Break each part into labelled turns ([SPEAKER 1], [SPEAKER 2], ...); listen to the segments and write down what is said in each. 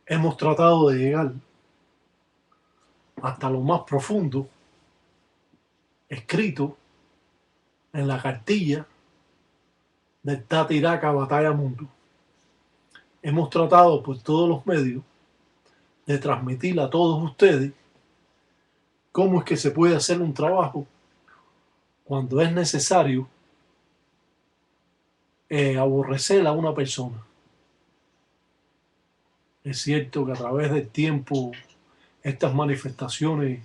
[SPEAKER 1] hemos tratado de llegar hasta lo más profundo, escrito en la cartilla del Tatiraca Batalla Mundo. Hemos tratado por todos los medios de transmitir a todos ustedes cómo es que se puede hacer un trabajo cuando es necesario aborrecer a una persona. Es cierto que a través del tiempo estas manifestaciones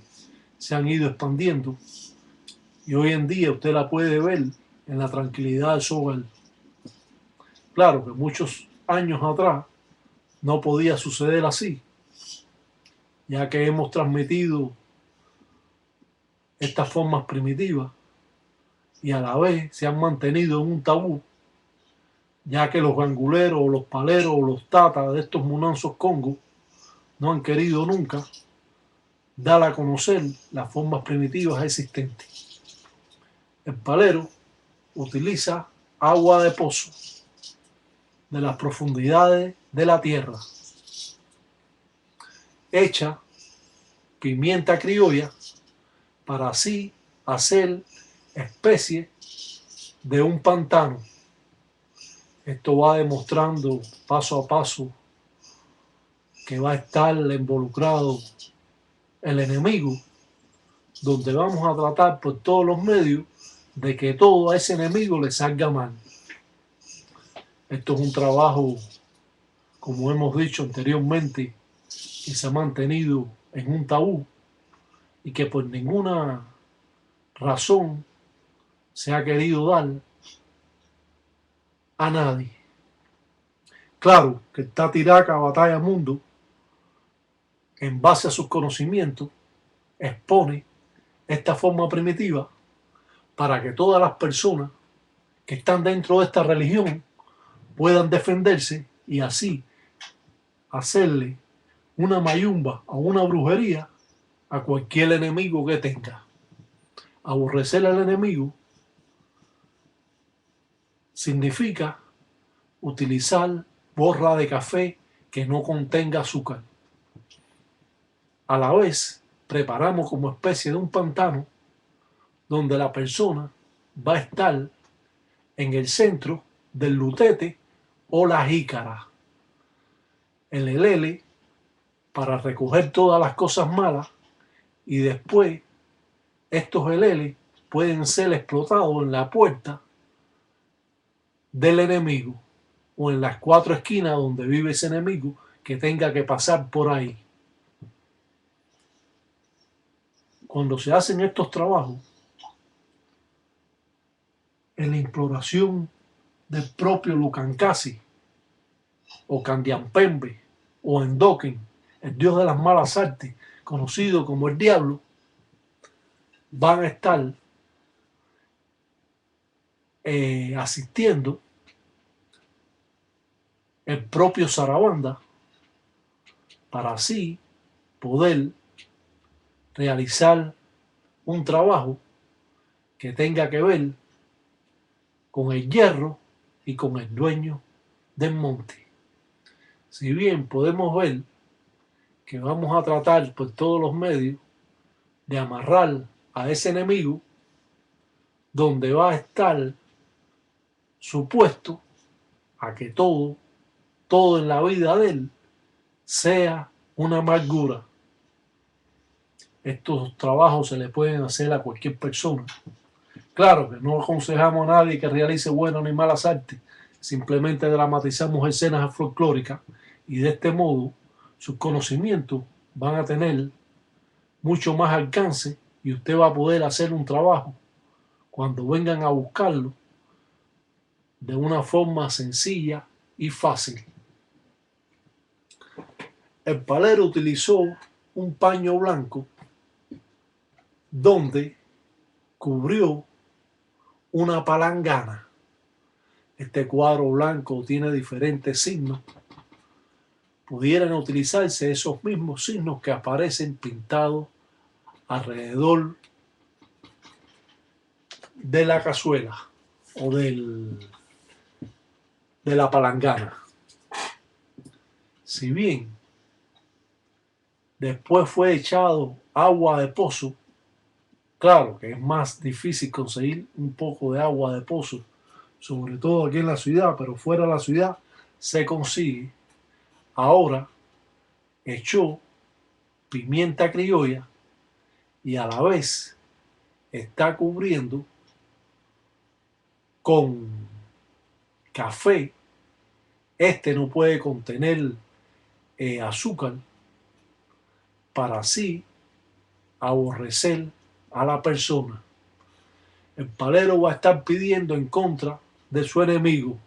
[SPEAKER 1] se han ido expandiendo y hoy en día usted la puede ver en la tranquilidad de su hogar. Claro que muchos años atrás no podía suceder así, ya que hemos transmitido estas formas primitivas y a la vez se han mantenido en un tabú, ya que los ganguleros o los paleros o los tatas de estos munanzos congos no han querido nunca dar a conocer las formas primitivas existentes. El palero utiliza agua de pozo de las profundidades de la tierra, echa pimienta criolla para así hacer especie de un pantano. Esto va demostrando paso a paso que va a estar involucrado el enemigo, donde vamos a tratar por todos los medios de que todo a ese enemigo le salga mal. Esto es un trabajo, como hemos dicho anteriormente, que se ha mantenido en un tabú y que por ninguna razón se ha querido dar a nadie. Claro que el Tatiraca Batalla Mundo, en base a sus conocimientos, expone esta forma primitiva para que todas las personas que están dentro de esta religión puedan defenderse y así hacerle una mayumba o una brujería a cualquier enemigo que tenga. Aborrecer al enemigo significa utilizar borra de café que no contenga azúcar. A la vez, preparamos como especie de un pantano donde la persona va a estar en el centro del lutete o la jícara. El helele para recoger todas las cosas malas y después estos heleles pueden ser explotados en la puerta del enemigo o en las 4 esquinas donde vive ese enemigo que tenga que pasar por ahí. Cuando se hacen estos trabajos, en la imploración del propio Lucancasi o Candiampembe o Endoken, el dios de las malas artes, conocido como el diablo, van a estar asistiendo el propio Sarabanda para así poder realizar un trabajo que tenga que ver con el hierro y con el dueño del monte. Si bien podemos ver que vamos a tratar por todos los medios de amarrar a ese enemigo, donde va a estar supuesto a que todo en la vida de él sea una amargura. Estos trabajos se le pueden hacer a cualquier persona. Claro que no aconsejamos a nadie que realice buenas ni malas artes, simplemente dramatizamos escenas folclóricas y de este modo sus conocimientos van a tener mucho más alcance y usted va a poder hacer un trabajo cuando vengan a buscarlo de una forma sencilla y fácil. El palero utilizó un paño blanco donde cubrió una palangana. Este cuadro blanco tiene diferentes signos. Pudieran utilizarse esos mismos signos que aparecen pintados alrededor de la cazuela o de la palangana. Si bien después fue echado agua de pozo. Claro que es más difícil conseguir un poco de agua de pozo, sobre todo aquí en la ciudad, pero fuera de la ciudad se consigue. Ahora echó pimienta criolla y a la vez está cubriendo con café. Este no puede contener azúcar para así aborrecer a la persona. El palero va a estar pidiendo en contra de su enemigo.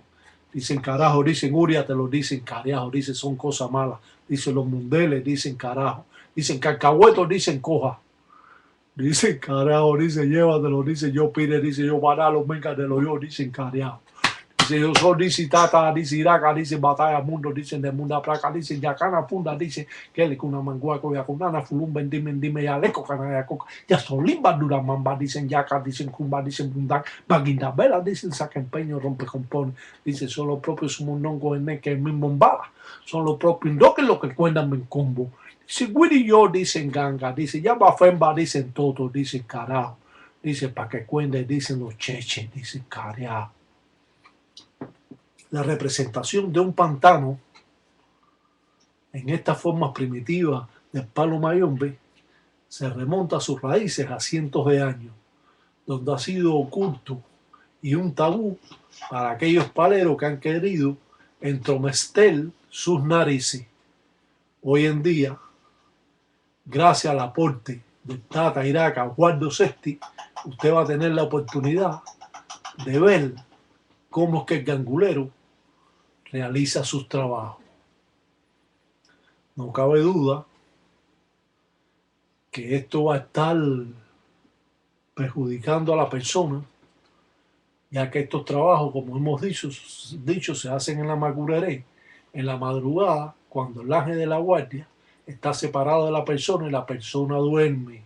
[SPEAKER 1] Dicen carajo, dicen Uria, te lo dicen carajo, dicen son cosas malas. Dicen los mundeles, dicen carajo. Dicen cacahuetos, dicen coja. Dicen carajo, dicen llévatelo, dicen yo pide, dicen yo para los venga de los yo, dicen carajo. Dice yo soy, dice tata, dice iraca, dice batalla mundo, dicen de mundo placa, dicen yacana funda, dice que le kuna manguaco ya kunana fulum dime ya leco cana ya coca ya solimba dura mamba, dicen yaca, dicen kumba, dicen bundan baguinda vela, dicen saca empeño rompe compone, dice son los propios sumunongo en que el mismo bala, son los propios que lo que cuentan en combo. Dice Willy yo, dicen ganga, dice ya va femba, dicen todo, dicen carajo, dice pa' que cuente, dicen los cheches, dicen carajo. La representación de un pantano en esta forma primitiva del palo mayombe se remonta a sus raíces a cientos de años, donde ha sido oculto y un tabú para aquellos paleros que han querido entrometer sus narices. Hoy en día, gracias al aporte de Tata Iraca Guardo Sesti, usted va a tener la oportunidad de ver cómo es que el gangulero realiza sus trabajos. No cabe duda que esto va a estar perjudicando a la persona, ya que estos trabajos, como hemos dicho se hacen en la macureré, en la madrugada, cuando el ángel de la guardia está separado de la persona y la persona duerme,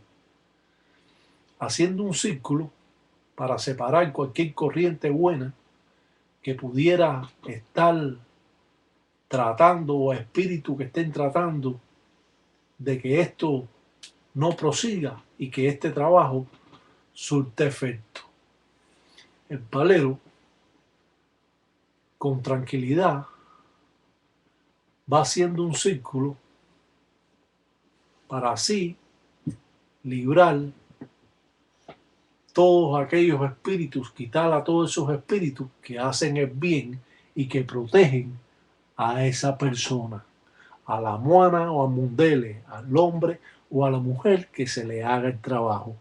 [SPEAKER 1] haciendo un círculo para separar cualquier corriente buena que pudiera estar tratando o espíritu que estén tratando de que esto no prosiga y que este trabajo surte efecto. El palero, con tranquilidad, va haciendo un círculo para así librar todos aquellos espíritus, quitar a todos esos espíritus que hacen el bien y que protegen a esa persona, a la moana o a mundele, al hombre o a la mujer que se le haga el trabajo.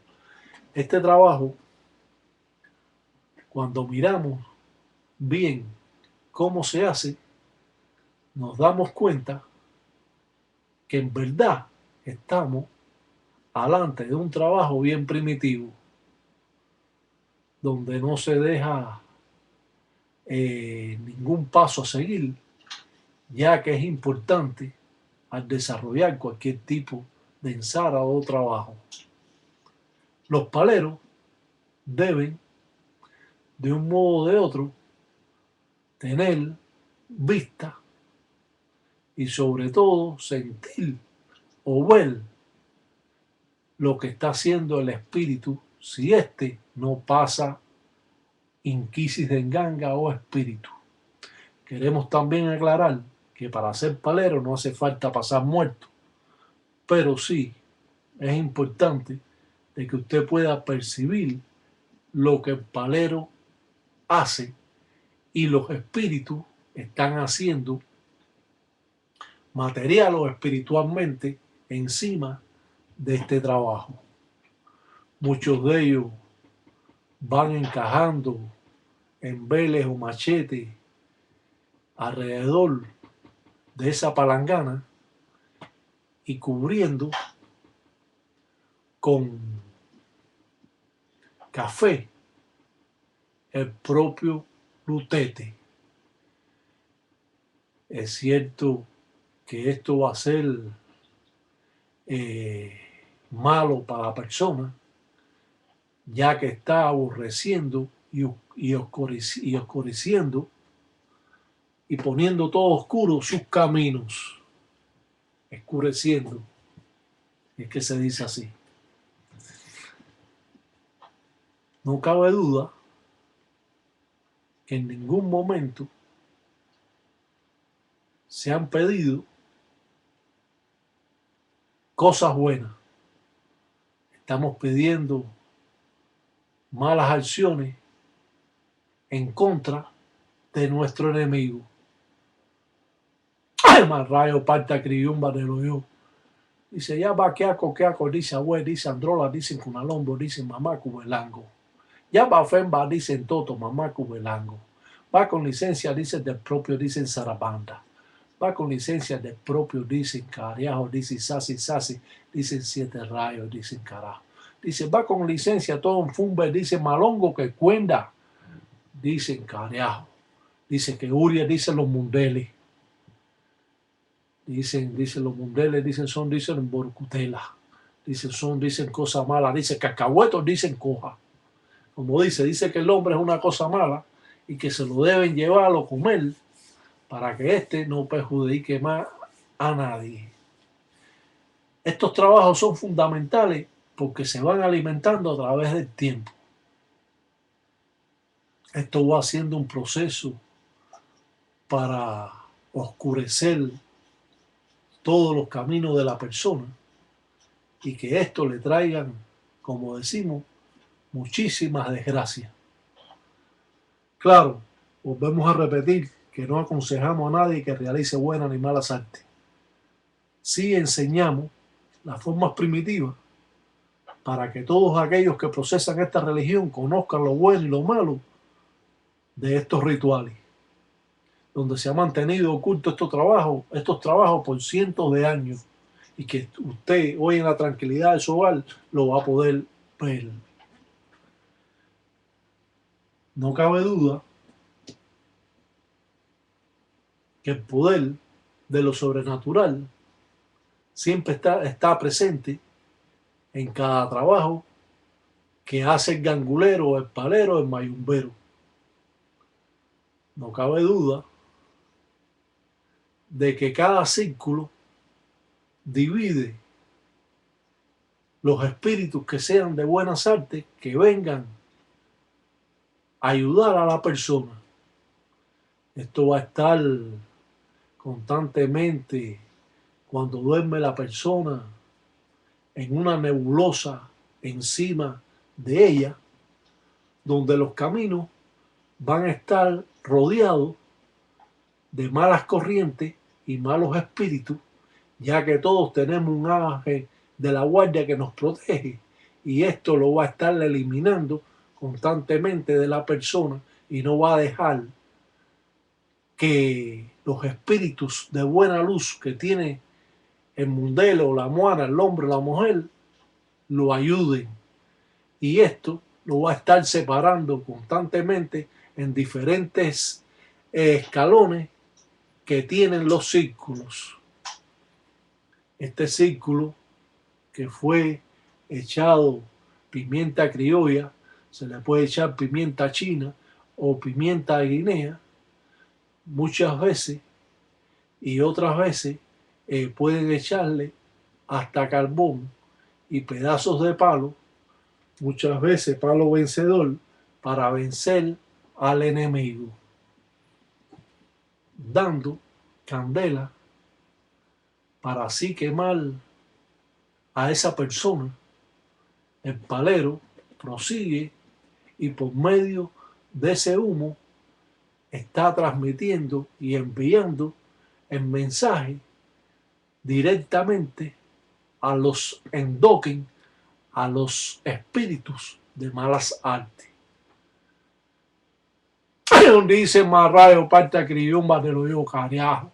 [SPEAKER 1] Este trabajo, cuando miramos bien cómo se hace, nos damos cuenta que en verdad estamos alante de un trabajo bien primitivo, donde no se deja ningún paso a seguir, ya que es importante al desarrollar cualquier tipo de ensara o trabajo. Los paleros deben, de un modo o de otro, tener vista y sobre todo sentir o ver lo que está haciendo el espíritu si éste no pasa inquisis de enganga o espíritu. Queremos también aclarar que para ser palero no hace falta pasar muerto, pero sí es importante de que usted pueda percibir lo que el palero hace y los espíritus están haciendo material o espiritualmente encima de este trabajo. Muchos de ellos van encajando en veles o machetes alrededor de esa palangana y cubriendo con café el propio lutete. Es cierto que esto va a ser malo para la persona, ya que está aborreciendo y oscureciendo y poniendo todo oscuro sus caminos, escureciendo. Es que se dice así. No cabe duda que en ningún momento se han pedido cosas buenas. Estamos pidiendo malas acciones en contra de nuestro enemigo. ¡Ay, más rayo, parta, criumba de lo yo! Dice, ya va, queaco, dice abue, dice androla, dice cunalombo, dice mamá cubelango. Ya va, femba, dice toto, mamá cubelango. Va con licencia, dice del propio, dice Sarabanda. Va con licencia del propio, dicen carajo, dicen sasi, dicen 7 rayos, dicen carajo. Dice, va con licencia todo un fumbe, dice malongo que cuenda, dicen carajo. Dice que Uria, dicen los mundeles. Dicen los mundeles, dicen borcutela. Dicen cosas malas, dicen cacahuetos, dicen coja. Como dice que el hombre es una cosa mala y que se lo deben llevar o comer para que éste no perjudique más a nadie. Estos trabajos son fundamentales porque se van alimentando a través del tiempo. Esto va siendo un proceso para oscurecer todos los caminos de la persona y que esto le traigan, como decimos, muchísimas desgracias. Claro, volvemos a repetir que no aconsejamos a nadie que realice buenas ni malas artes. Sí enseñamos las formas primitivas para que todos aquellos que procesan esta religión conozcan lo bueno y lo malo de estos rituales, donde se ha mantenido oculto estos trabajos por cientos de años y que usted hoy en la tranquilidad de su hogar lo va a poder ver. No cabe duda que el poder de lo sobrenatural siempre está presente en cada trabajo que hace el gangulero, el palero, el mayumbero. No cabe duda de que cada círculo divide los espíritus que sean de buenas artes, que vengan a ayudar a la persona. Esto va a estar constantemente cuando duerme la persona en una nebulosa encima de ella, donde los caminos van a estar rodeados de malas corrientes y malos espíritus, ya que todos tenemos un ángel de la guardia que nos protege y esto lo va a estar eliminando constantemente de la persona y no va a dejar que los espíritus de buena luz que tiene el mundelo, la moana, el hombre, la mujer, lo ayuden. Y esto lo va a estar separando constantemente en diferentes escalones que tienen los círculos. Este círculo que fue echado pimienta criolla, se le puede echar pimienta china o pimienta guinea, muchas veces, y otras veces pueden echarle hasta carbón y pedazos de palo, muchas veces palo vencedor, para vencer al enemigo, dando candela para así quemar a esa persona. El palero prosigue y por medio de ese humo está transmitiendo y enviando el mensaje directamente a los endoken, a los espíritus de malas artes. Dice Marrayo, parte criumba de lo digo carajo.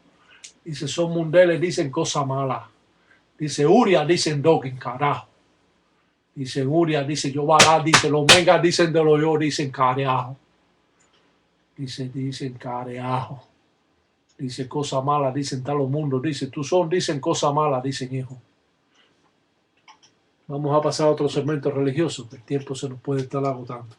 [SPEAKER 1] Dice, son mundeles, dicen cosas malas. Dice Uria, dicen Dokin, carajo. Dice Uria, dice Yobalá, dice los megas, dicen de lo yo, dicen carajo. Dicen carajo. Dice cosas malas, dicen tal los mundos. Dice tú son, dicen cosas malas, dicen hijo. Vamos a pasar a otro segmento religioso, que el tiempo se nos puede estar agotando.